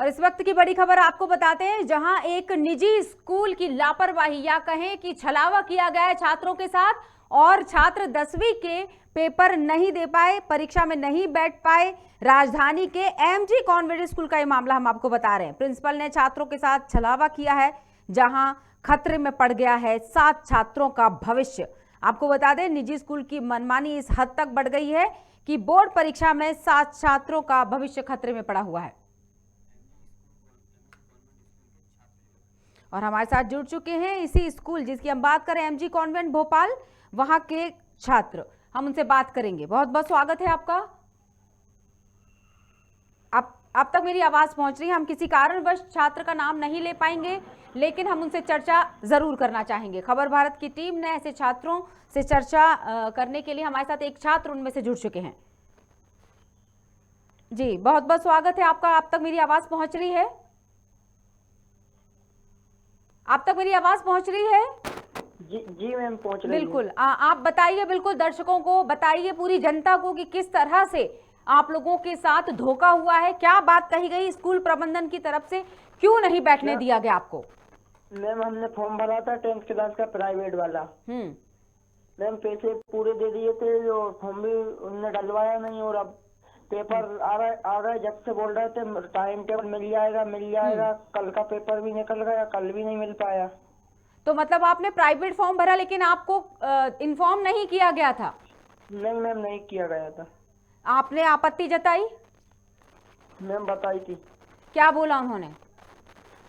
और इस वक्त की बड़ी खबर आपको बताते हैं, जहां एक निजी स्कूल की लापरवाही या कहें कि छलावा किया गया है छात्रों के साथ और छात्र 10वीं के पेपर नहीं दे पाए, परीक्षा में नहीं बैठ पाए। राजधानी के एमजी कॉन्वेंट स्कूल का ये मामला हम आपको बता रहे हैं। प्रिंसिपल ने छात्रों के साथ छलावा किया है, जहां खतरे में पड़ गया है 7 छात्रों का भविष्य। आपको बता दें, निजी स्कूल की मनमानी इस हद तक बढ़ गई है कि बोर्ड परीक्षा में 7 छात्रों का भविष्य खतरे में पड़ा हुआ है। और हमारे साथ जुड़ चुके हैं इसी स्कूल, जिसकी हम बात करें, एमजी कॉन्वेंट भोपाल, वहां के छात्र। हम उनसे बात करेंगे। बहुत बहुत स्वागत है आपका। आप तक मेरी आवाज पहुंच रही है। हम किसी कारणवश छात्र का नाम नहीं ले पाएंगे, लेकिन हम उनसे चर्चा जरूर करना चाहेंगे। खबर भारत की टीम ने ऐसे छात्रों से चर्चा करने के लिए हमारे साथ एक छात्र उनमें से जुड़ चुके हैं। जी, बहुत बहुत स्वागत है आपका। आप तक मेरी आवाज पहुंच रही है? आप तक मेरी आवाज पहुंच रही है? जी मैम, पहुंच रही है। बिल्कुल। आप बताइए, बिल्कुल दर्शकों को बताइए, पूरी जनता को, कि किस तरह से आप लोगों के साथ धोखा हुआ है। क्या बात कही गई स्कूल प्रबंधन की तरफ से, क्यों नहीं बैठने दिया गया आपको? मैम, हमने फॉर्म भरा था 10th क्लास का प्राइवेट वाला। मैम, पैसे पूरे दे दिए थे और फॉर्म भी उन्होंने डलवाया नहीं। और अब पेपर आ रहा है, जब से बोल रहे थे टाइम टेबल मिल जाएगा। कल का पेपर भी निकल गया, कल भी नहीं मिल पाया। तो मतलब आपने प्राइवेट फॉर्म भरा, लेकिन आपको इन्फॉर्म नहीं किया गया था? नहीं मैम, नहीं किया गया था। आपने आपत्ति जताई? मैम, बताई थी। क्या बोला उन्होंने?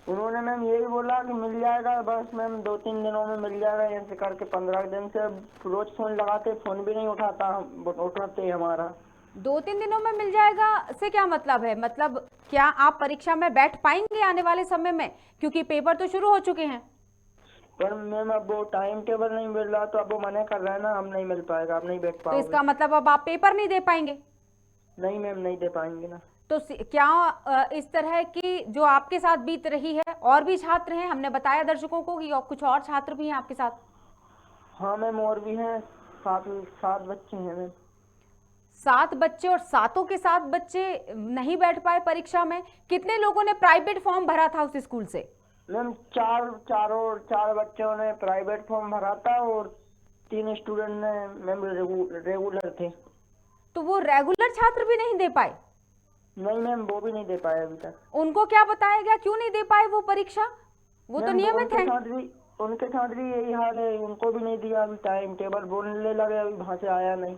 उन्होंने मैम यही बोला कि मिल जाएगा, बस मैम 2-3 दिनों में मिल जाएगा। ऐसे करके 15 दिन से रोज फोन लगाते, फोन भी नहीं उठाते हमारा। 2-3 दिनों में मिल जाएगा से क्या मतलब है? मतलब क्या आप परीक्षा में बैठ पाएंगे आने वाले समय में? क्योंकि पेपर तो शुरू हो चुके हैं। पर मैम, अब वो टाइम टेबल नहीं मिल रहा, तो अब वो मना कर रहा है ना, हम नहीं मिल पाएगा, अब नहीं बैठ तो पाओगे। इसका मतलब अब आप पेपर नहीं दे पाएंगे? नहीं मैम, नहीं दे पाएंगे ना। तो क्या इस तरह की जो आपके साथ बीत रही है, और भी छात्र हैं? हमने बताया दर्शकों को कि कुछ और छात्र भी हैं आपके साथ। हाँ मैम, और भी हैं। 7 बच्चे हैं मैम। 7 बच्चे, और सातों के 7 बच्चे नहीं बैठ पाए परीक्षा में। कितने लोगों ने प्राइवेट फॉर्म भरा था उस स्कूल से? मैम, 4 बच्चों ने प्राइवेट फॉर्म भरा था और 3 स्टूडेंट ने मैम रेगुलर थे। तो वो रेगुलर छात्र भी नहीं दे पाए? नहीं मैम, वो भी नहीं दे पाए अभी तक। उनको क्या बताया गया, क्यों नहीं दे पाए वो परीक्षा? वो तो नियमित है। उनके साथ भी यही हाल है, उनको भी नहीं दिया अभी टाइम टेबल। बोलने लगे अभी वहां से आया नहीं।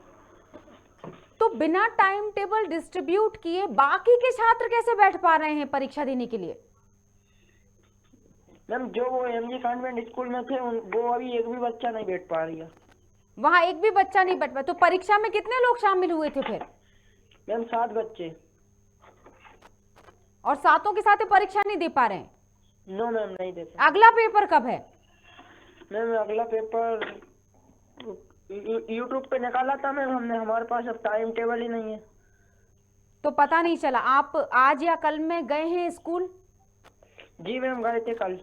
तो बिना टाइम टेबल डिस्ट्रीब्यूट किए बाकी के छात्र कैसे बैठ पा रहे हैं परीक्षा देने के लिए? मैम, जो वो एमजी कॉन्वेंट स्कूल में थे, वो अभी एक भी बच्चा नहीं बैठ पा रही है। वहां एक भी बच्चा नहीं बैठ पाया? तो परीक्षा में कितने लोग शामिल हुए थे फिर? मैम, 7 बच्चे। और सातों के साथ परीक्षा नहीं दे पा रहे हैं? नो मैम, नहीं देते। अगला पेपर कब है? मैम, अगला पेपर यूट्यूब पे निकाला था मैम हमने, हमारे पास अब टाइम टेबल ही नहीं है। तो पता नहीं चला। आप आज या कल में गए हैं स्कूल? जी मैम, गए थे कल।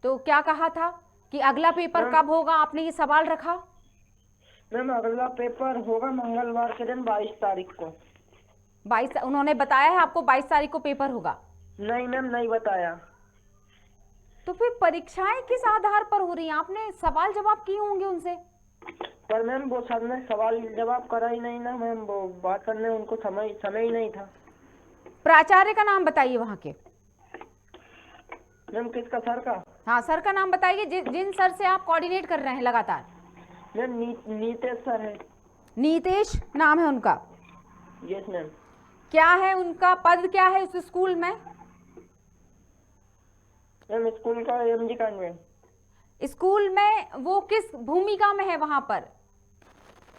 तो क्या कहा था कि अगला पेपर कब होगा? आपने ये सवाल रखा? मैम, अगला पेपर होगा मंगलवार के दिन 22 तारीख को। 22? उन्होंने बताया है आपको 22 तारीख को पेपर होगा? नहीं मैम, नहीं बताया। तो फिर परीक्षाएं किस आधार पर हो रही हैं? आपने सवाल जवाब किए होंगे उनसे। पर मैम, वो सर ने सवाल जवाब करा ही नहीं ना मैम, वो बात करने उनको समय ही नहीं था। प्राचार्य का नाम बताइए वहां के। मैम, किसका? सर का? हाँ, सर का नाम बताइए, जिन सर से आप कोऑर्डिनेट कर रहे हैं लगातार। मैम, नीतेश सर है। नीतेश नाम है उनका? Yes ma'am. क्या है उनका पद, क्या है उस स्कूल में? मैम, स्कूल का एमजी कॉन्वेंट। स्कूल में वो किस भूमिका में है वहां पर?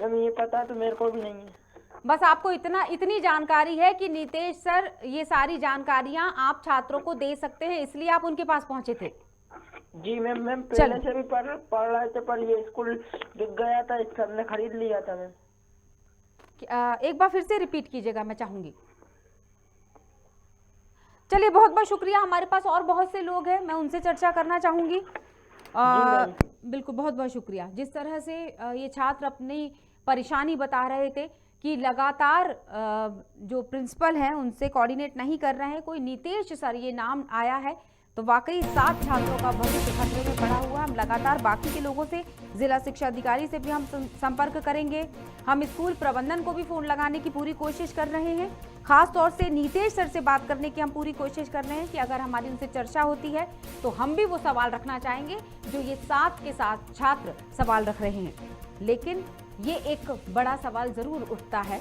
मैम, ये पता तो मेरे को भी नहीं है। बस आपको इतनी जानकारी है कि नीतेश सर ये सारी जानकारियां आप छात्रों को दे सकते हैं, इसलिए आप उनके पास पहुंचे थे। जी मैम, पहले से भी पढ़ रहे थे, पर ये स्कूल बिक गया था, इस सर ने खरीद लिया था मैम। एक बार फिर से रिपीट कीजिएगा, मैं चाहूंगी। चलिए, बहुत बहुत शुक्रिया। हमारे पास और बहुत से लोग हैं, मैं उनसे चर्चा करना चाहूंगी। बिल्कुल, बहुत बहुत शुक्रिया। जिस तरह से ये छात्र अपनी परेशानी बता रहे थे कि लगातार जो प्रिंसिपल हैं उनसे कोऑर्डिनेट नहीं कर रहे हैं। कोई नीतेश सर ये नाम आया है, तो वाकई 7 छात्रों का भविष्य खतरे में पड़ा हुआ। हम लगातार बाकी के लोगों से, जिला शिक्षा अधिकारी से भी हम संपर्क करेंगे। हम स्कूल प्रबंधन को भी फोन लगाने की पूरी कोशिश कर रहे हैं। खास तौर से नीतेश सर से बात करने की हम पूरी कोशिश कर रहे हैं कि अगर हमारी उनसे चर्चा होती है तो हम भी वो सवाल रखना चाहेंगे जो ये 7 के 7 छात्र सवाल रख रहे हैं। लेकिन ये एक बड़ा सवाल जरूर उठता है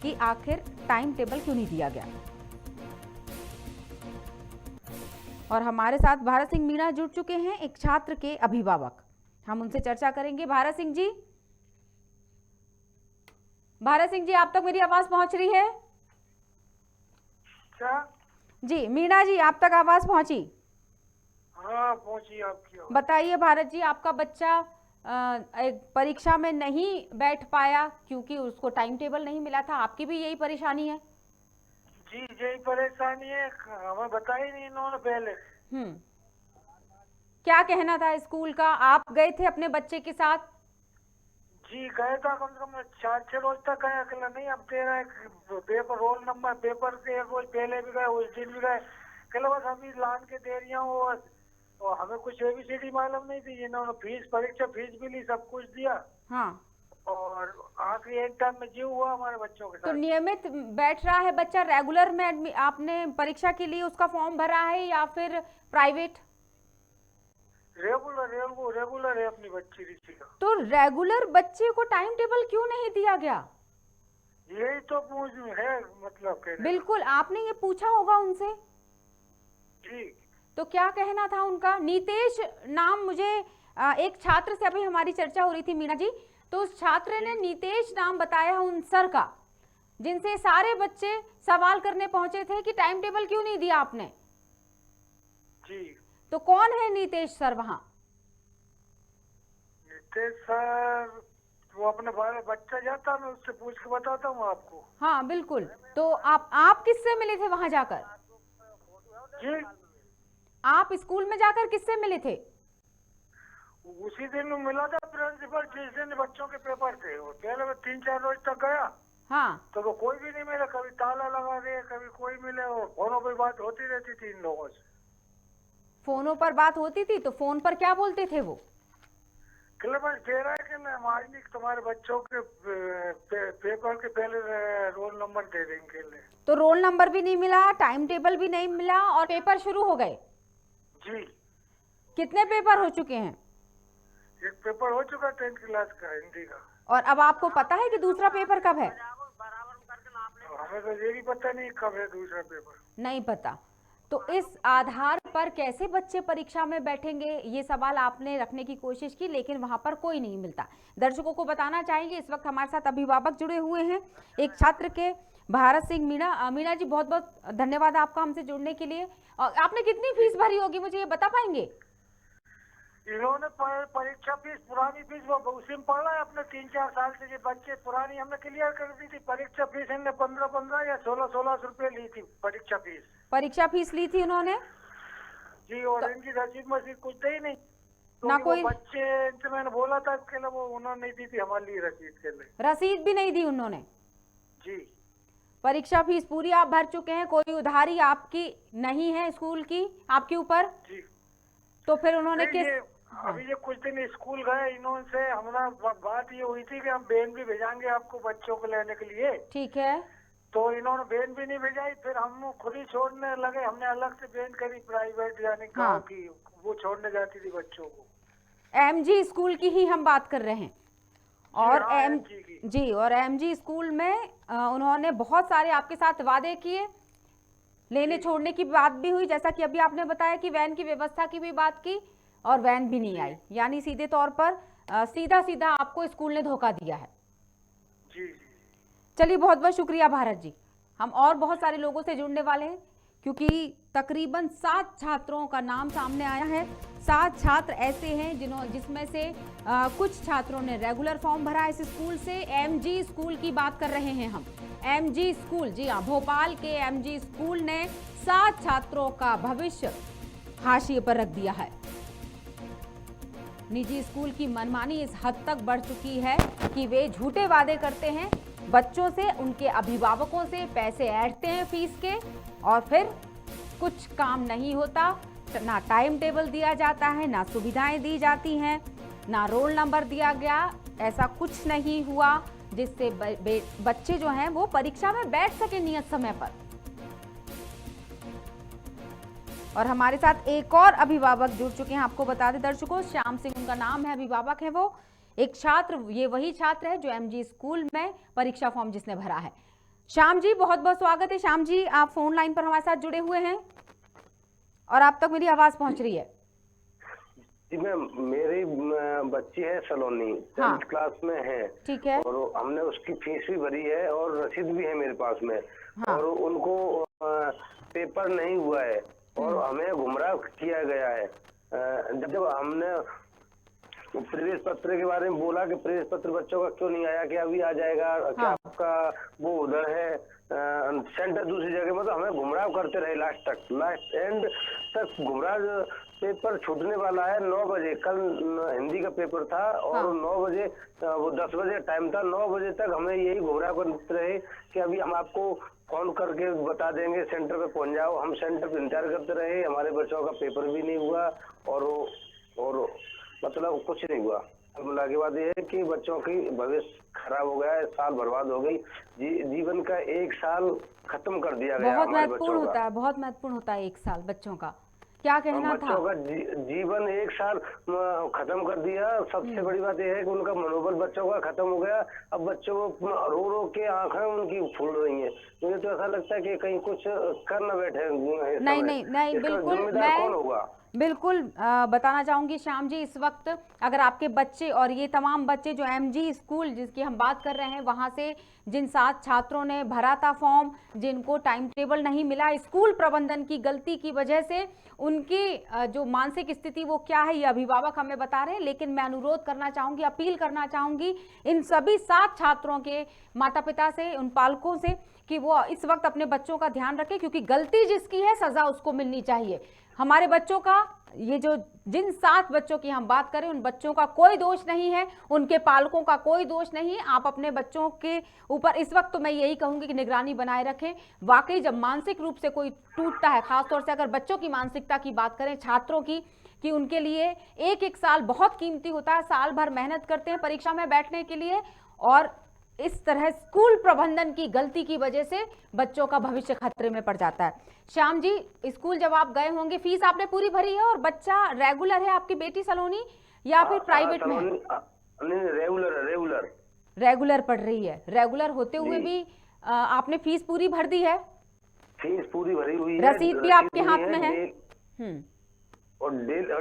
कि आखिर टाइम टेबल क्यों नहीं दिया गया। और हमारे साथ भारत सिंह मीणा जुड़ चुके हैं, एक छात्र के अभिभावक। हम उनसे चर्चा करेंगे। भारत सिंह जी, आप तक मेरी आवाज पहुंच रही है? क्या जी मीणा जी, आप तक आवाज पहुंची? हाँ पहुंची आपकी। बताइए भारत जी, आपका बच्चा एक परीक्षा में नहीं बैठ पाया क्योंकि उसको टाइम टेबल नहीं मिला था। आपकी भी यही परेशानी है? जी यही परेशानी है, हमें बताई नहीं इन्होंने पहले। क्या कहना था स्कूल का? आप गए थे अपने बच्चे के साथ? जी गए था, कम से कम 4-6 रोज तक गए। अकेला नहीं, अब दे रहा है पेपर, रोल नंबर पेपर से एक रोज पहले भी गए, उस दिन भी गए। कल बस अभी लान के दे रही हूँ और हमें कुछ ABCD मालूम नहीं थी। इन्होंने फीस, परीक्षा फीस भी ली, सब कुछ दिया। हाँ। और आखिरी एक टाइम में जीव हुआ हमारे बच्चों के साथ। तो नियमित बैठ रहा है बच्चा? रेगुलर में आपने परीक्षा के लिए उसका फॉर्म भरा है या फिर प्राइवेट? रेगुलर है अपनी बच्ची ऋषि का। तो रेगुलर बच्चे को टाइम टेबल क्यों नहीं दिया गया? यही तो पूछ है, मतलब बिल्कुल, आपने ये पूछा होगा उनसे। जी। तो क्या कहना था उनका? नीतेश नाम, मुझे एक छात्र से अभी हमारी चर्चा हो रही थी मीणा जी, तो उस छात्र ने नीतेश नाम बताया उन सर का, जिनसे सारे बच्चे सवाल करने पहुंचे थे कि टाइम टेबल क्यों नहीं दिया आपने। जी। तो कौन है नीतेश सर वहाँ? नीतेश सर वो अपने बच्चा जाता, मैं उससे पूछ के बताता हूँ आपको। हाँ बिल्कुल। तो आप किससे मिले थे वहां जाकर? जी, आप स्कूल में जाकर किससे मिले थे? उसी दिन मिला था प्रिंसिपल, जिस दिन बच्चों के पेपर थे। वो पहले मैं 3-4 रोज तक गया। हाँ। तो वो कोई भी नहीं मिला, कभी ताला लगा दे, कभी कोई मिले। और फोनों पर बात होती रहती थी इन लोगों से। फोनों पर बात होती थी, तो फोन पर क्या बोलते थे वो? बस दे रहा है कि मैं आज नहीं तुम्हारे बच्चों के पेपर के पहले रोल नंबर दे देंगे। तो रोल नंबर भी नहीं मिला, टाइम टेबल भी नहीं मिला और पेपर शुरू हो गए। जी। कितने पेपर हो चुके हैं? एक पेपर हो चुका 10th क्लास का, हिंदी का। और अब आपको पता है कि दूसरा पेपर कब है? हमें तो ये भी पता नहीं कब है दूसरा पेपर। नहीं पता। तो इस आधार पर कैसे बच्चे परीक्षा में बैठेंगे, ये सवाल आपने रखने की कोशिश की, लेकिन वहां पर कोई नहीं मिलता। दर्शकों को बताना चाहेंगे, इस वक्त हमारे साथ अभिभावक जुड़े हुए हैं, एक छात्र के, भारत सिंह मीणा। मीणा जी, बहुत बहुत धन्यवाद आपका हमसे जुड़ने के लिए। और आपने कितनी फीस भरी होगी, मुझे ये बता पाएंगे? इन्होंने परीक्षा फीस, पुरानी फीस वो उसी में पढ़ा है अपने 3-4 साल से। ये बच्चे पुरानी हमने क्लियर कर दी थी। परीक्षा फीस इन्होंने 15 या 16 रुपए ली थी परीक्षा फीस। परीक्षा फीस ली थी उन्होंने? जी। और तो इनकी रसीद मसीद कुछ दी नहीं ना कोई। बच्चे इनसे मैंने बोला था इसके लिए, वो उन्होंने नहीं दी थी हमारे लिए रसीद के लिए। रसीद भी नहीं दी उन्होंने? जी। परीक्षा फीस पूरी आप भर चुके हैं, कोई उधारी आपकी नहीं है स्कूल की आपके ऊपर? जी। तो फिर उन्होंने अभी ये कुछ दिन स्कूल गए, इन्होंने हमारा बात ये हुई थी कि हम वैन भी भेजाएंगे आपको बच्चों को लेने के लिए। ठीक है। तो इन्होंने वैन भी नहीं भेजाई, फिर हम खुद ही छोड़ने लगे। हमने अलग से वैन करी प्राइवेट, यानी गाँव की, वो छोड़ने जाती थी बच्चों को। MG स्कूल की ही हम बात कर रहे हैं। और और MG स्कूल में उन्होंने बहुत सारे आपके साथ वादे किए, लेने छोड़ने की बात भी हुई, जैसा कि अभी आपने बताया कि वैन की व्यवस्था की भी बात की, और वैन भी नहीं आई। यानी सीधे तौर पर सीधा आपको स्कूल ने धोखा दिया है। जी। चलिए, बहुत बहुत शुक्रिया भारत जी। हम और बहुत सारे लोगों से जुड़ने वाले हैं, क्योंकि तकरीबन 7 छात्रों का नाम सामने आया है। 7 छात्र ऐसे हैं जिसमें से कुछ छात्रों ने रेगुलर फॉर्म भरा इस स्कूल से। MG स्कूल की बात कर रहे हैं हम। MG स्कूल, जी हाँ, भोपाल के MG स्कूल ने 7 छात्रों का भविष्य हाशिए पर रख दिया है। निजी स्कूल की मनमानी इस हद तक बढ़ चुकी है कि वे झूठे वादे करते हैं बच्चों से, उनके अभिभावकों से पैसे ऐंठते हैं फीस के, और फिर कुछ काम नहीं होता, ना टाइम टेबल दिया जाता है, ना सुविधाएं दी जाती हैं, ना रोल नंबर दिया गया। ऐसा कुछ नहीं हुआ जिससे बच्चे जो हैं वो परीक्षा में बैठ सके नियत समय पर। और हमारे साथ एक और अभिभावक जुड़ चुके हैं, आपको बता दें दर्शकों, श्याम सिंह उनका नाम है, अभिभावक है वो, एक छात्र, ये वही छात्र है जो एमजी स्कूल में परीक्षा फॉर्म जिसने भरा है। श्याम जी, बहुत बहुत स्वागत है। श्याम जी, आप फोन लाइन पर हमारे साथ जुड़े हुए हैं और आप तक मेरी आवाज पहुंच रही है। जी मैम, मेरी बच्ची है सलोनी, 10th क्लास में है। ठीक है। और हमने उसकी फीस भी भरी है और रसीद भी है मेरे पास में। और उनको पेपर नहीं हुआ है और हमें गुमराह किया गया है। जब हमने प्रवेश पत्र के बारे में बोला कि प्रवेश पत्र बच्चों का क्यों नहीं आया, कि अभी आ जाएगा, क्या आपका वो उधर है सेंटर दूसरी जगह, मतलब हमें गुमराह करते रहे लास्ट एंड तक गुमराह। पेपर छूटने वाला है 9 बजे, कल हिंदी का पेपर था और 9 बजे, वो 10 बजे टाइम था, 9 बजे तक हमें यही गुमराह करते रहे कि अभी हम आपको फोन करके बता देंगे, सेंटर पे पहुंच जाओ। हम सेंटर पे इंतजार करते रहे, हमारे बच्चों का पेपर भी नहीं हुआ और मतलब कुछ नहीं हुआ। बोला की बात यह है कि बच्चों की भविष्य खराब हो गया है, साल बर्बाद हो गई, जीवन का 1 साल खत्म कर दिया गया। बहुत महत्वपूर्ण होता है, बहुत महत्वपूर्ण होता है 1 साल बच्चों का। क्या कहना था? बच्चों का जीवन 1 साल खत्म कर दिया। सबसे बड़ी बात यह है कि उनका मनोबल बच्चों का खत्म हो गया। अब बच्चों को रो रो के आंखें उनकी फूल रही हैं। मुझे तो ऐसा लगता है कि कहीं कुछ कर न बैठे। नहीं, बिल्कुल मैं कौन होगा? बिल्कुल बताना चाहूंगी श्याम जी, इस वक्त अगर आपके बच्चे और ये तमाम बच्चे जो एमजी स्कूल जिसकी हम बात कर रहे हैं, वहां से जिन 7 छात्रों ने भरा था फॉर्म, जिनको टाइम टेबल नहीं मिला स्कूल प्रबंधन की गलती की वजह से, उनकी जो मानसिक स्थिति वो क्या है ये अभिभावक हमें बता रहे हैं। लेकिन मैं अनुरोध करना चाहूंगी, अपील करना चाहूंगी इन सभी 7 छात्रों के माता पिता से, उन पालकों से, कि वो इस वक्त अपने बच्चों का ध्यान रखें, क्योंकि गलती जिसकी है सजा उसको मिलनी चाहिए। हमारे बच्चों का, ये जो जिन 7 बच्चों की हम बात करें, उन बच्चों का कोई दोष नहीं है, उनके पालकों का कोई दोष नहीं है। आप अपने बच्चों के ऊपर इस वक्त तो मैं यही कहूंगी कि निगरानी बनाए रखें। वाकई जब मानसिक रूप से कोई टूटता है, खासतौर से अगर बच्चों की मानसिकता की बात करें, छात्रों की, कि उनके लिए एक साल बहुत कीमती होता है, साल भर मेहनत करते हैं परीक्षा में बैठने के लिए, और इस तरह स्कूल प्रबंधन की गलती की वजह से बच्चों का भविष्य खतरे में पड़ जाता है। श्याम जी, स्कूल जब आप गए होंगे, फीस आपने पूरी भरी है और बच्चा रेगुलर है आपकी बेटी सलोनी या फिर प्राइवेट में? रेगुलर पढ़ रही है। रेगुलर होते हुए भी आपने फीस पूरी भर दी है? फीस पूरी भरी हुई है, रसीद भी आपके हाथ में है। और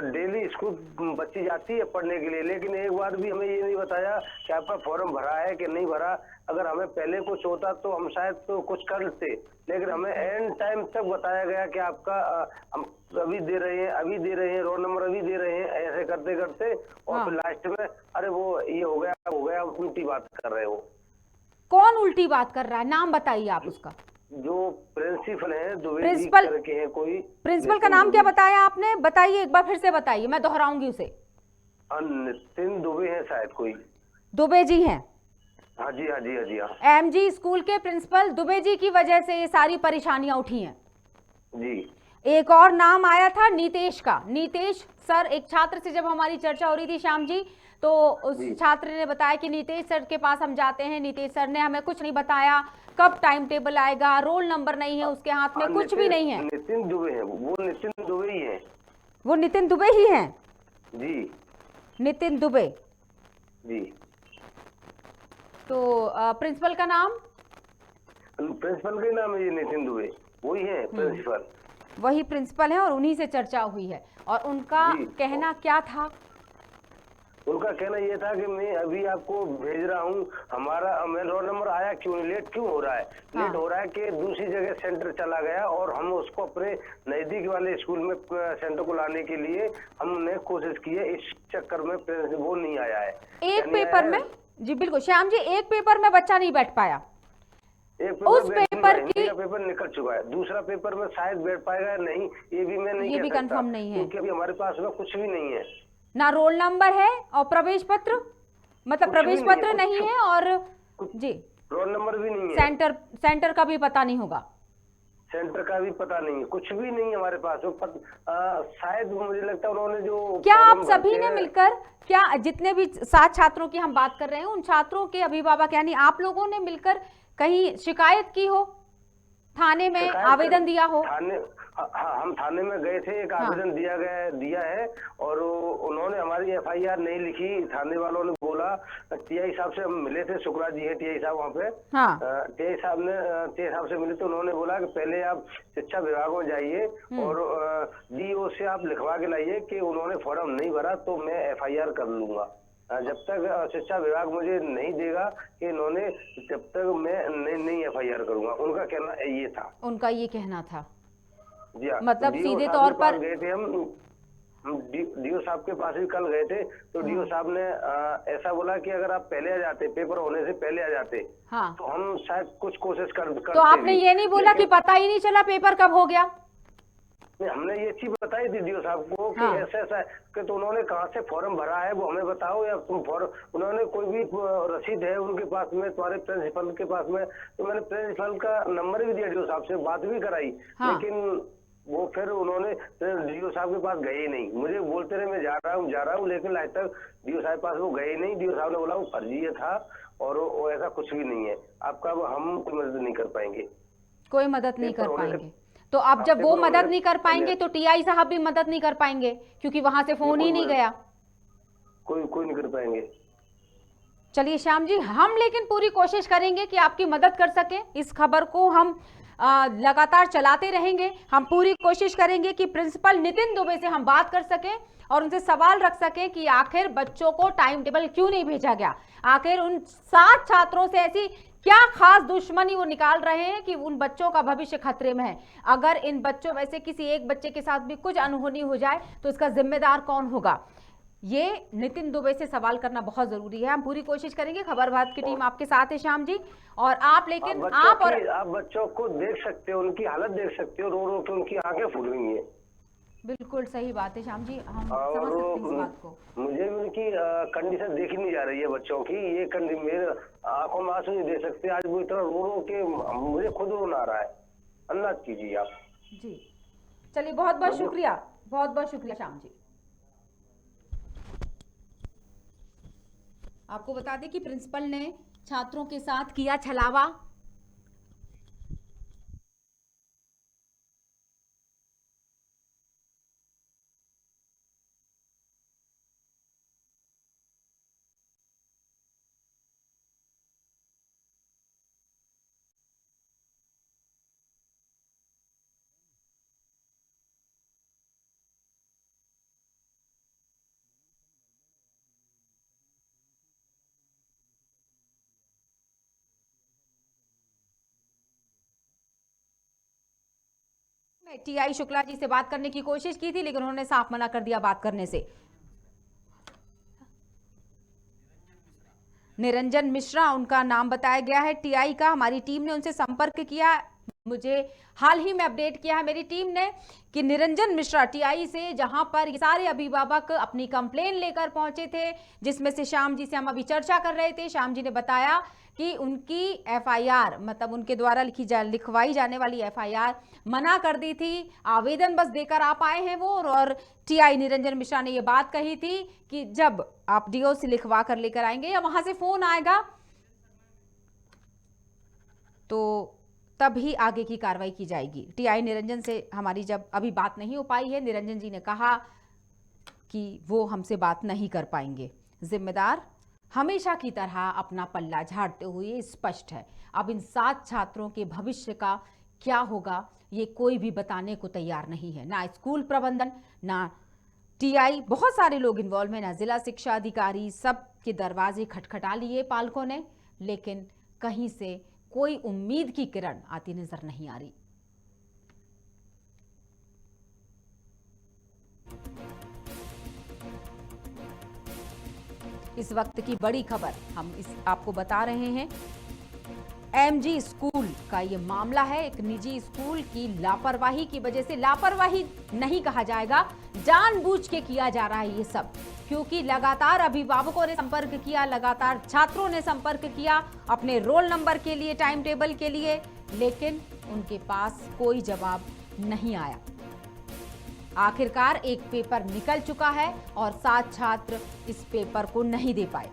डेली स्कूल बच्ची जाती है पढ़ने के लिए। लेकिन एक बार भी हमें ये नहीं बताया कि आपका फॉर्म भरा है कि नहीं भरा। अगर हमें पहले कुछ होता तो हम शायद तो कुछ कर लेते, लेकिन हमें एंड टाइम तक बताया गया कि आपका हम अभी दे रहे हैं, रोल नंबर अभी दे रहे हैं, ऐसे करते करते और फिर लास्ट में अरे वो ये हो गया, उल्टी बात कर रहे हो। कौन उल्टी बात कर रहा है? नाम बताइए आप उसका। जो प्रिंसिपल है, प्रिंसिपल करके है कोई। प्रिंसिपल का नाम क्या बताया आपने? बताइए एक बार, फिर से बताइए, मैं दोहराऊंगी उसे। नितिन दुबे है शायद कोई। दुबे जी हैं? हाँ जी। एमजी स्कूल के प्रिंसिपल दुबे जी की वजह से ये सारी परेशानियां उठी हैं जी। एक और नाम आया था नीतेश का। नीतेश सर, एक छात्र से जब हमारी चर्चा हो रही थी श्याम जी, तो उस छात्र ने बताया कि नीतेश सर के पास हम जाते हैं, नीतेश सर ने हमें कुछ नहीं बताया, कब टाइम टेबल आएगा, रोल नंबर नहीं है उसके हाथ में, कुछ भी नहीं है। नितिन दुबे है वो, नितिन दुबे ही है। वो नितिन दुबे ही हैं जी। नितिन दुबे जी। तो प्रिंसिपल का नाम? प्रिंसिपल का नाम है ये नितिन दुबे, वही है प्रिंसिपल। वही प्रिंसिपल है और उन्हीं से चर्चा हुई है। और उनका कहना क्या था? उनका कहना यह था कि मैं अभी आपको भेज रहा हूँ, हमारा रोल नंबर आया क्यों नहीं, लेट क्यों हो रहा है? लेट हो रहा है कि दूसरी जगह सेंटर चला गया और हम उसको अपने नजदीक वाले स्कूल में सेंटर को लाने के लिए हमने कोशिश की है, इस चक्कर में वो नहीं आया है। एक पेपर में? जी बिल्कुल श्याम जी, एक पेपर में बच्चा नहीं बैठ पाया। उस पेपर की पेपर निकल चुका है, दूसरा पेपर में शायद बैठ पाएगा नहीं, ये भी मैं नहीं, ये भी कंफर्म नहीं है, क्योंकि अभी हमारे पास में कुछ भी नहीं है, ना रोल नंबर है और प्रवेश पत्र, मतलब प्रवेश पत्र नहीं है। और जी रोल नंबर भी नहीं है, सेंटर का भी पता नहीं होगा, सेंटर का भी पता नहीं है, कुछ भी नहीं है हमारे पास। शायद मुझे लगता है उन्होंने जो क्या आप फॉर्म सभी भरते ने हैं- मिलकर, क्या जितने भी 7 छात्रों की हम बात कर रहे हैं, उन छात्रों के अभिभावक यानी आप लोगों ने मिलकर कहीं शिकायत की हो, थाने में शिकायत आवेदन दिया हो? हाँ, हम थाने में गए थे, एक आवेदन दिया है, और उन्होंने हमारी एफआईआर नहीं लिखी। थाने वालों ने बोला, टीआई साहब से हम मिले थे, शुक्ला जी है टीआई साहब वहाँ पे। हाँ। टीआई साहब से मिले तो उन्होंने बोला कि पहले आप शिक्षा विभाग में जाइए और डीओ से आप लिखवा के लाइए कि उन्होंने फॉर्म नहीं भरा तो मैं एफआईआर कर लूंगा। जब तक शिक्षा विभाग मुझे नहीं देगा कि इन्होंने, जब तक मैं नहीं एफआईआर करूंगा। उनका कहना ये था, उनका ये कहना था। जी हाँ, मतलब DO सीधे साहब तौर के पास पर गए थे हम डीओ साहब के पास भी कल गए थे, तो डीओ साहब ने ऐसा बोला कि अगर आप पहले आ जाते, पेपर होने से पहले आ जाते, हाँ, तो हम शायद कुछ कोशिश करते। तो आपने ये नहीं बोला कि पता ही नहीं चला पेपर कब हो गया? हमने ये चीज बताई थी डीओ साहब को कि ऐसा है कि, तो उन्होंने कहाँ से फॉर्म भरा है वो हमें बताओ, या तुम फॉर्म, उन्होंने कोई भी रसीद है उनके पास में, तुम्हारे प्रिंसिपल के पास में, तो मैंने प्रिंसिपल का नंबर भी दिया, डीओ साहब से बात भी कराई, लेकिन वो फिर उन्होंने डीओ साहब के पास गए ही नहीं। मुझे बोलते रहे मैं जा रहा हूँ, लेकिन आज तक डीओ साहब के पास वो गए नहीं। डीओ साहब ने बोला वो फर्जी था और वो ऐसा कुछ भी नहीं है, आपका हम कोई मदद नहीं कर पाएंगे। कोई मदद नहीं कर पाएंगे? तो अब जब वो मदद नहीं कर पाएंगे तो टीआई साहब भी मदद नहीं कर पाएंगे, क्योंकि वहां से फोन ही नहीं गया। कोई नहीं कर पाएंगे। चलिए श्याम जी, हम लेकिन पूरी कोशिश करेंगे कि आपकी मदद कर सके। इस खबर को हम लगातार चलाते रहेंगे। हम पूरी कोशिश करेंगे कि प्रिंसिपल नितिन दुबे से हम बात कर सकें और उनसे सवाल रख सकें कि आखिर बच्चों को टाइम टेबल क्यों नहीं भेजा गया, आखिर उन 7 छात्रों से ऐसी क्या खास दुश्मनी वो निकाल रहे हैं कि उन बच्चों का भविष्य खतरे में है। अगर इन बच्चों में से किसी एक बच्चे के साथ भी कुछ अनहोनी हो जाए तो इसका जिम्मेदार कौन होगा, ये नितिन दुबे से सवाल करना बहुत जरूरी है। हम पूरी कोशिश करेंगे। खबर बात की टीम आपके साथ है श्याम जी, और आप लेकिन आप बच्चों को देख सकते हो, उनकी हालत देख सकते हो, रो रो के उनकी आंखें फूल रही है। बिल्कुल सही बात है श्याम जी, हम समझ सकते हैं इस बात को। मुझे भी उनकी कंडीशन देखी नहीं जा रही है बच्चों की, ये मेरे आंखों में आंसू नहीं दे सकते। आज वो इतना रो रो के मुझे खुद रोना आ रहा है। अंदाज कीजिए आप। जी चलिए, बहुत बहुत शुक्रिया, बहुत बहुत शुक्रिया श्याम जी। आपको बता दें कि प्रिंसिपल ने छात्रों के साथ किया छलावा। टीआई शुक्ला जी से बात करने की कोशिश की थी, लेकिन उन्होंने साफ मना कर दिया बात करने से। निरंजन मिश्रा उनका नाम बताया गया है टीआई का। हमारी टीम ने उनसे संपर्क किया, मुझे हाल ही में अपडेट किया है मेरी टीम ने कि निरंजन मिश्रा टीआई से, जहां पर ये सारे अभिभावक अपनी कंप्लेन लेकर पहुंचे थे, जिसमें से श्याम जी से हम अभी चर्चा कर रहे थे। श्याम जी ने बताया कि उनकी एफआईआर, मतलब उनके द्वारा लिखवाई जाने वाली एफआईआर मना कर दी थी, आवेदन बस देकर आप आए हैं वो। और टीआई निरंजन मिश्रा ने ये बात कही थी कि जब आप डीओ से लिखवा कर लेकर आएंगे या वहां से फोन आएगा तो तभी आगे की कार्रवाई की जाएगी। टीआई निरंजन से हमारी जब अभी बात नहीं हो पाई है, निरंजन जी ने कहा कि वो हमसे बात नहीं कर पाएंगे। जिम्मेदार हमेशा की तरह अपना पल्ला झाड़ते हुए स्पष्ट है। अब इन 7 छात्रों के भविष्य का क्या होगा ये कोई भी बताने को तैयार नहीं है, ना स्कूल प्रबंधन, ना टीआई, बहुत सारे लोग इन्वॉल्व हैं, ना जिला शिक्षा अधिकारी। सब के दरवाजे खटखटा लिए पालकों ने, लेकिन कहीं से कोई उम्मीद की किरण आती नजर नहीं आ रही। इस वक्त की बड़ी खबर हम आपको बता रहे हैं। एमजी स्कूल का ये मामला है। एक निजी स्कूल की लापरवाही की वजह से, लापरवाही नहीं कहा जाएगा, जानबूझ के किया जा रहा है ये सब, क्योंकि लगातार अभिभावकों ने संपर्क किया, लगातार छात्रों ने संपर्क किया अपने रोल नंबर के लिए, टाइम टेबल के लिए, लेकिन उनके पास कोई जवाब नहीं आया। आखिरकार एक पेपर निकल चुका है और 7 छात्र इस पेपर को नहीं दे पाए।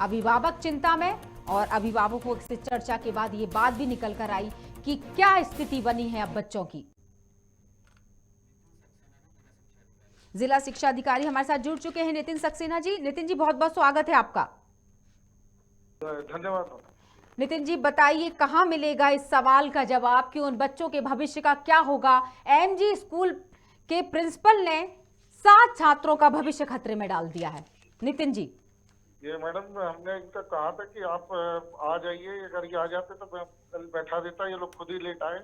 अभिभावक चिंता में, और अभिभावकों से चर्चा के बाद ये बात भी निकल कर आई कि क्या स्थिति बनी है अब बच्चों की। जिला शिक्षा अधिकारी हमारे साथ जुड़ चुके हैं नितिन सक्सेना जी। नितिन जी, बहुत बहुत स्वागत है आपका। धन्यवाद। नितिन जी, बताइए कहां मिलेगा इस सवाल का जवाब कि उन बच्चों के भविष्य का क्या होगा। एमजी स्कूल के प्रिंसिपल ने 7 छात्रों का भविष्य खतरे में डाल दिया है। नितिन जी, ये मैडम, हमने इनका कहा था कि आप आ जाइए, अगर ये आ जाते तो मैं कल बैठा देता, ये लोग खुद ही लेट आए।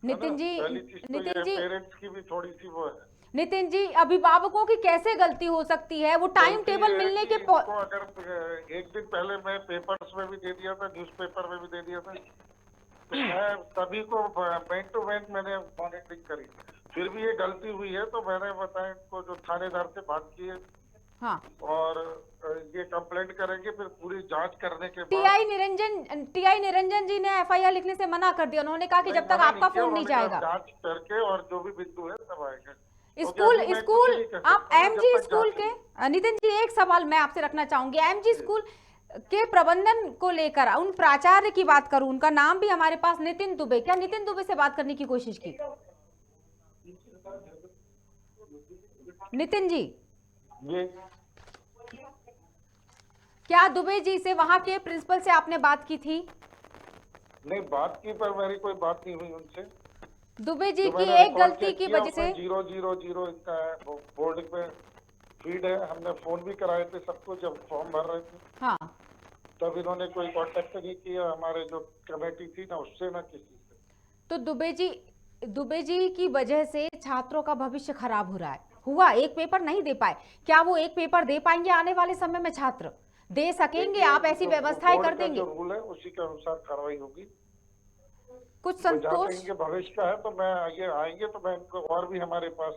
नितिन जी, नितिन जी, पेरेंट्स की भी थोड़ी सी वो है। नितिन जी, अभिभावकों की कैसे गलती हो सकती है? वो टाइम टेबल मिलने के अगर एक दिन पहले मैं पेपर्स में भी दे दिया था, न्यूज़पेपर में भी दे दिया था, तो मैं सभी को मैन टू मैन मैंने मॉनिटरिंग करी, फिर भी ये गलती हुई है तो मैंने बताया इनको, जो थानेदार से बात की है। हाँ, और ये कंप्लेंट करेंगे, फिर पूरी जांच करने के बाद टीआई निरंजन जी ने एफआईआर लिखने से मना कर दिया। उन्होंने कहा कि जब तक आपका फोन नहीं जाएगा, जांच करके और जो भी बिंदु है तब आएगा। स्कूल आप एमजी स्कूल के, नितिन जी एक सवाल मैं आपसे रखना चाहूंगी। एमजी स्कूल के प्रबंधन को लेकर उन प्राचार्य की बात करूं, उनका नाम भी हमारे पास नितिन दुबे, क्या नितिन दुबे से बात करने की कोशिश की? नितिन जी, क्या दुबे जी से, वहां के प्रिंसिपल से आपने बात की थी? नहीं, बात की, पर मेरी कोई बात नहीं हुई उनसे। दुबे जी की एक गलती की वजह से 000 इनका बोर्ड पे फीड है, हमने फोन भी कराए थे सबको जब फॉर्म भर रहे थे। हाँ, तब इन्होंने कोई कांटेक्ट नहीं किया, हमारे जो कमेटी थी ना उससे, ना किसी से। तो दुबे जी की वजह से छात्रों का भविष्य खराब हो रहा है। हुआ, एक पेपर नहीं दे पाए, क्या वो एक पेपर दे पाएंगे आने वाले समय में? छात्र दे सकेंगे? आप ऐसी व्यवस्थाएं कर देंगे? जो रूल है उसी के अनुसार कार्रवाई होगी। कुछ संतोष इनके भविष्य का है तो मैं ये आएंगे तो मैं इनको, और भी हमारे पास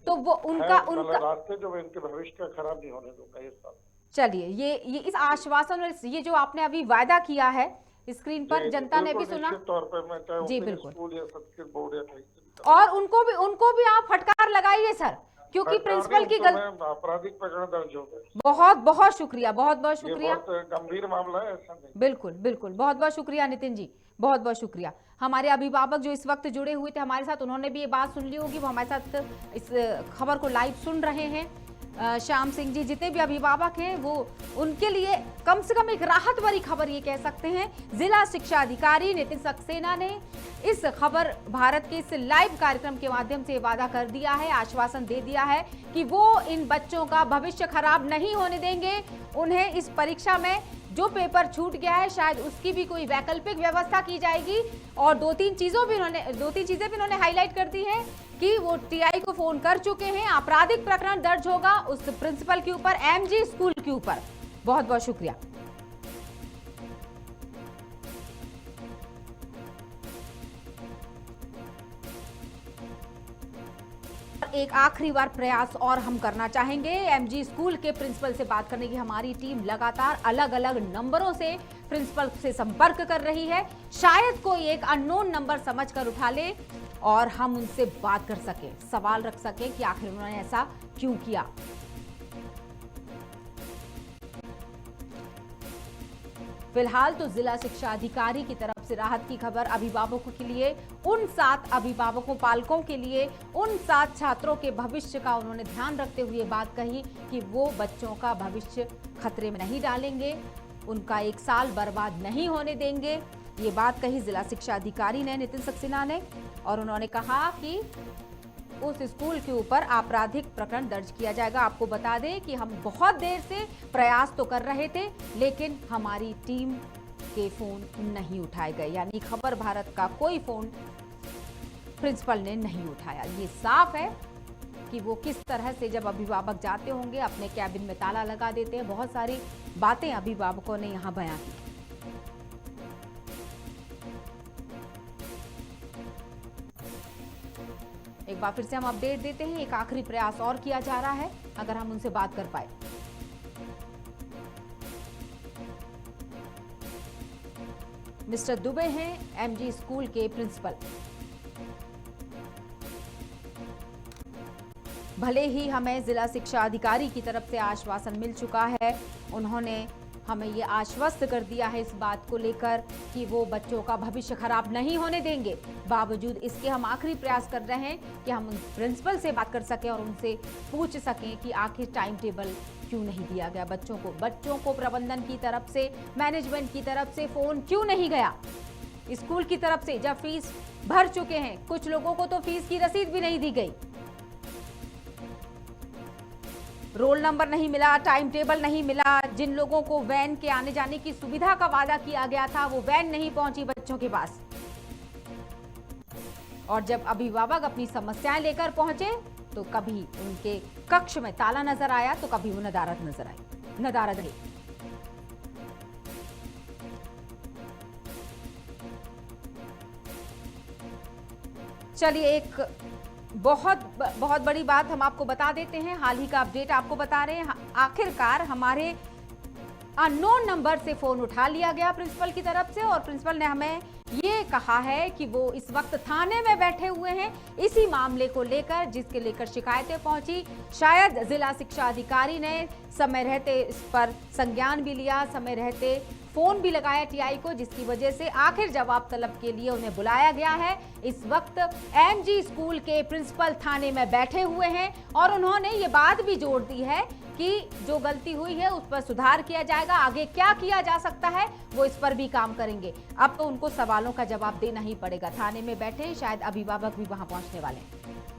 तो वो उनका रास्ते जो मैं इनके भविष्य का खराब नहीं होने दूंगा ये साल। चलिए, ये इस आश्वासन और ये जो आपने अभी वायदा किया है स्क्रीन पर, जनता ने भी सुना तौर पर, मैं चाहे जी बिल्कुल, स्कूल या संस्कृत बोर्ड या कहीं, और उनको भी आप फटकार लगाइए सर, क्योंकि प्रिंसिपल की गलती, आपराधिक प्रकरण दर्ज हो गए। बहुत बहुत शुक्रिया, बहुत बहुत शुक्रिया। बहुत गंभीर मामला है, ऐसा नहीं। बिल्कुल बिल्कुल, बहुत बहुत शुक्रिया नितिन जी, बहुत बहुत शुक्रिया। हमारे अभिभावक जो इस वक्त जुड़े हुए थे हमारे साथ, उन्होंने भी ये बात सुन ली होगी, वो हमारे साथ इस खबर को लाइव सुन रहे हैं। श्याम सिंह जी, जितने भी अभिभावक हैं वो, उनके लिए कम से कम एक राहत भरी खबर ये कह सकते हैं। जिला शिक्षा अधिकारी नितिन सक्सेना ने इस खबर भारत के इस लाइव कार्यक्रम के माध्यम से वादा कर दिया है, आश्वासन दे दिया है कि वो इन बच्चों का भविष्य खराब नहीं होने देंगे। उन्हें इस परीक्षा में जो पेपर छूट गया है शायद उसकी भी कोई वैकल्पिक व्यवस्था की जाएगी। और दो तीन चीजें भी उन्होंने हाईलाइट कर दी है कि वो टीआई को फोन कर चुके हैं, आपराधिक प्रकरण दर्ज होगा उस प्रिंसिपल के ऊपर, एमजी स्कूल के ऊपर। बहुत बहुत शुक्रिया। एक आखिरी बार प्रयास और हम करना चाहेंगे एमजी स्कूल के प्रिंसिपल से बात करने की। हमारी टीम लगातार अलग अलग नंबरों से प्रिंसिपल से संपर्क कर रही है, शायद कोई एक अननोन नंबर समझकर उठा ले और हम उनसे बात कर सके, सवाल रख सके कि आखिर उन्होंने ऐसा क्यों किया। फिलहाल तो जिला शिक्षा अधिकारी की तरफ से राहत की खबर अभिभावकों के लिए, उन 7 अभिभावकों पालकों के लिए, उन 7 छात्रों के भविष्य का उन्होंने ध्यान रखते हुए बात कही कि वो बच्चों का भविष्य खतरे में नहीं डालेंगे, उनका एक साल बर्बाद नहीं होने देंगे। ये बात कही जिला शिक्षा अधिकारी ने, नितिन सक्सेना ने, और उन्होंने कहा कि उस स्कूल के ऊपर आपराधिक प्रकरण दर्ज किया जाएगा। आपको बता दें कि हम बहुत देर से प्रयास तो कर रहे थे लेकिन हमारी टीम के फोन नहीं उठाए गए, यानी खबर भारत का कोई फोन प्रिंसिपल ने नहीं उठाया। ये साफ है कि वो किस तरह से जब अभिभावक जाते होंगे अपने कैबिन में ताला लगा देते हैं। बहुत सारी बातें अभिभावकों ने यहाँ बयां की। एक बार फिर से हम अपडेट देते हैं, एक आखिरी प्रयास और किया जा रहा है, अगर हम उनसे बात कर पाए। मिस्टर दुबे हैं एमजी स्कूल के प्रिंसिपल। भले ही हमें जिला शिक्षा अधिकारी की तरफ से आश्वासन मिल चुका है, उन्होंने हमें ये आश्वस्त कर दिया है इस बात को लेकर कि वो बच्चों का भविष्य खराब नहीं होने देंगे। बावजूद इसके हम आखिरी प्रयास कर रहे हैं कि हम उन प्रिंसिपल से बात कर सकें और उनसे पूछ सकें कि आखिर टाइम टेबल क्यों नहीं दिया गया बच्चों को प्रबंधन की तरफ से, मैनेजमेंट की तरफ से फोन क्यों नहीं गया स्कूल की तरफ से, जब फीस भर चुके हैं। कुछ लोगों को तो फीस की रसीद भी नहीं दी गई, रोल नंबर नहीं मिला, टाइम टेबल नहीं मिला। जिन लोगों को वैन के आने जाने की सुविधा का वादा किया गया था, वो वैन नहीं पहुंची बच्चों के पास। और जब अभिभावक अपनी समस्याएं लेकर पहुंचे तो कभी उनके कक्ष में ताला नजर आया तो कभी वो नदारद नजर आई, नदारद रही। चलिए, एक बहुत बड़ी बात हम आपको बता देते हैं, हाल ही का अपडेट आपको बता रहे हैं। आखिरकार हमारे अननोन नंबर से फोन उठा लिया गया प्रिंसिपल की तरफ से, और प्रिंसिपल ने हमें ये कहा है कि वो इस वक्त थाने में बैठे हुए हैं इसी मामले को लेकर, जिसके लेकर शिकायतें पहुंची। शायद जिला शिक्षा अधिकारी ने समय रहते इस पर संज्ञान भी लिया, समय रहते फोन भी लगाया टीआई को, जिसकी वजह से आखिर जवाब तलब के लिए उन्हें बुलाया गया है। इस वक्त एमजी स्कूल के प्रिंसिपल थाने में बैठे हुए हैं और उन्होंने ये बात भी जोड़ दी है कि जो गलती हुई है उस पर सुधार किया जाएगा। आगे क्या किया जा सकता है वो इस पर भी काम करेंगे। अब तो उनको सवालों का जवाब देना ही पड़ेगा। थाने में बैठे शायद अभिभावक भी वहां पहुंचने वाले हैं।